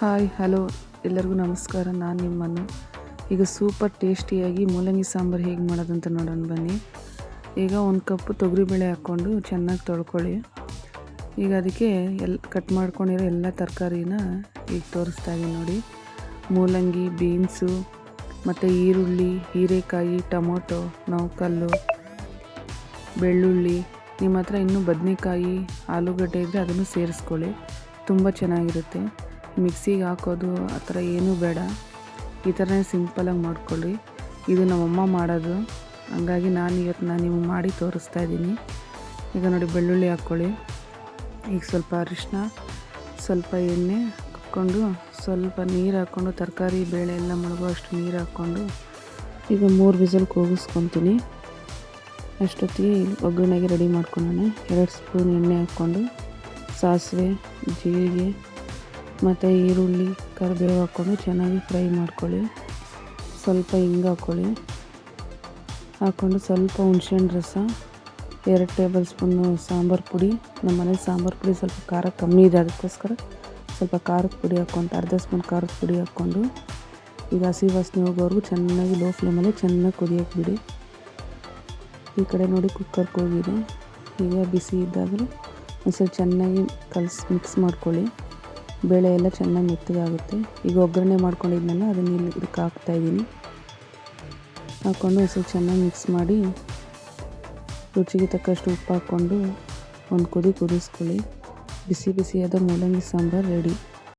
Hi hello ಎಲ್ಲರಿಗೂ ನಮಸ್ಕಾರ. ನಾನು ನಿಮ್ಮನ್ನು ಈಗ ಸೂಪರ್ ಟೇಸ್ಟಿಯಾಗಿ ಮೂಲಂಗಿ ಸಾಂಬಾರು ಹೇಗೆ ಮಾಡೋದಂತ ನೋಡೋಣ ಬನ್ನಿ. ಈಗ ಒಂದು ಕಪ್ಪು ತೊಗರಿಬೇಳೆ ಹಾಕ್ಕೊಂಡು ಚೆನ್ನಾಗಿ ತೊಳ್ಕೊಳ್ಳಿ. ಈಗ ಅದಕ್ಕೆ ಕಟ್ ಮಾಡ್ಕೊಂಡಿರೋ ಎಲ್ಲ ತರಕಾರಿನ ಈಗ ತೋರಿಸ್ತಾ ಇದ್ದೀನಿ ನೋಡಿ. ಮೂಲಂಗಿ, ಬೀನ್ಸು ಮತ್ತು ಈರುಳ್ಳಿ, ಹೀರೆಕಾಯಿ, ಟೊಮೊಟೊ, ನೌಕಲ್ಲು, ಬೆಳ್ಳುಳ್ಳಿ. ನಿಮ್ಮ ಹತ್ರ ಇನ್ನೂ ಬದನೆಕಾಯಿ, ಆಲೂಗಡ್ಡೆ ಇದ್ದರೆ ಅದನ್ನು ಸೇರಿಸ್ಕೊಳ್ಳಿ, ತುಂಬ ಚೆನ್ನಾಗಿರುತ್ತೆ. ಮಿಕ್ಸಿಗೆ ಹಾಕೋದು ಆ ಥರ ಏನೂ ಬೇಡ, ಈ ಥರನೇ ಸಿಂಪಲಾಗಿ ಮಾಡ್ಕೊಳ್ಳಿ. ಇದು ನಮ್ಮಮ್ಮ ಮಾಡೋದು, ಹಂಗಾಗಿ ಇವತ್ತು ನಿಮಗೆ ಮಾಡಿ ತೋರಿಸ್ತಾ ಇದ್ದೀನಿ. ಈಗ ನೋಡಿ, ಬೆಳ್ಳುಳ್ಳಿ ಹಾಕ್ಕೊಳ್ಳಿ. ಈಗ ಸ್ವಲ್ಪ ಅರಿಶಿನ, ಸ್ವಲ್ಪ ಎಣ್ಣೆ ಹಾಕ್ಕೊಂಡು, ಸ್ವಲ್ಪ ನೀರು ಹಾಕ್ಕೊಂಡು, ತರಕಾರಿ ಬೇಳೆ ಎಲ್ಲ ಮುಳುಗೋ ಅಷ್ಟು ನೀರು ಹಾಕ್ಕೊಂಡು ಈಗ 3 ವಿಸಲ್ ಕೂಗಿಸ್ಕೊತೀನಿ. ಅಷ್ಟೊತ್ತಿಗೆ ಒಗ್ಗರಣೆಗೆ ರೆಡಿ ಮಾಡ್ಕೊಳ್ಳೋಣ. 2 ಸ್ಪೂನ್ ಎಣ್ಣೆ ಹಾಕ್ಕೊಂಡು ಸಾಸಿವೆ, ಜೀರಿಗೆ ಮತ್ತು ಈರುಳ್ಳಿ, ಕರಿಬೇವು ಹಾಕ್ಕೊಂಡು ಚೆನ್ನಾಗಿ ಫ್ರೈ ಮಾಡ್ಕೊಳ್ಳಿ. ಸ್ವಲ್ಪ ಹಿಂಗೆ ಹಾಕ್ಕೊಂಡು ಸ್ವಲ್ಪ ಹುಣಸೆಹಣ್ಣು ರಸ, 2 ಟೇಬಲ್ ಸ್ಪೂನು ಸಾಂಬಾರು ಪುಡಿ. ನಮ್ಮ ಮನೇಲಿ ಸಾಂಬಾರು ಪುಡಿ ಸ್ವಲ್ಪ ಖಾರ ಕಮ್ಮಿ ಇದೆ, ಅದಕ್ಕೋಸ್ಕರ ಸ್ವಲ್ಪ ಖಾರದ ಪುಡಿ ಹಾಕ್ಕೊಂಡು ಅರ್ಧ ಸ್ಪೂನ್ ಖಾರದ ಪುಡಿ ಹಾಕ್ಕೊಂಡು ಈಗ ಹಸಿ ವಾಸನೆ ಹೋಗೋವರೆಗೂ ಚೆನ್ನಾಗಿ ಲೋ ಫ್ಲೇಮಲ್ಲಿ ಚೆನ್ನಾಗಿ ಕುದಿಯೋಕ್ಕೆ ಬಿಡಿ. ಈ ಕಡೆ ನೋಡಿ ಕುಕ್ಕರ್ಗೆ ಹೋಗಿದೆ. ಈಗ ಬಿಸಿ ಇದ್ದಾಗಲೂ ಒಂದ್ಸಲ ಚೆನ್ನಾಗಿ ಮಿಕ್ಸ್ ಮಾಡ್ಕೊಳ್ಳಿ. ಬೇಳೆ ಎಲ್ಲ ಚೆನ್ನಾಗಿ ಮೆತ್ತಗಾಗುತ್ತೆ. ಈಗ ಒಗ್ಗರಣೆ ಮಾಡ್ಕೊಂಡಿದ್ನಲ್ಲ ಅದನ್ನು ಇದಕ್ಕೆ ಹಾಕ್ತಾಯಿದ್ದೀನಿ. ಹಾಕ್ಕೊಂಡು ಒಂದ್ಸಲ ಚೆನ್ನಾಗಿ ಮಿಕ್ಸ್ ಮಾಡಿ ರುಚಿಗೆ ತಕ್ಕಷ್ಟು ಉಪ್ಪು ಹಾಕ್ಕೊಂಡು ಒಂದು ಕುದಿಸ್ಕೊಳ್ಳಿ. ಬಿಸಿಯಾದ ಮೂಲಂಗಿ ಸಾಂಬಾರು ರೆಡಿ.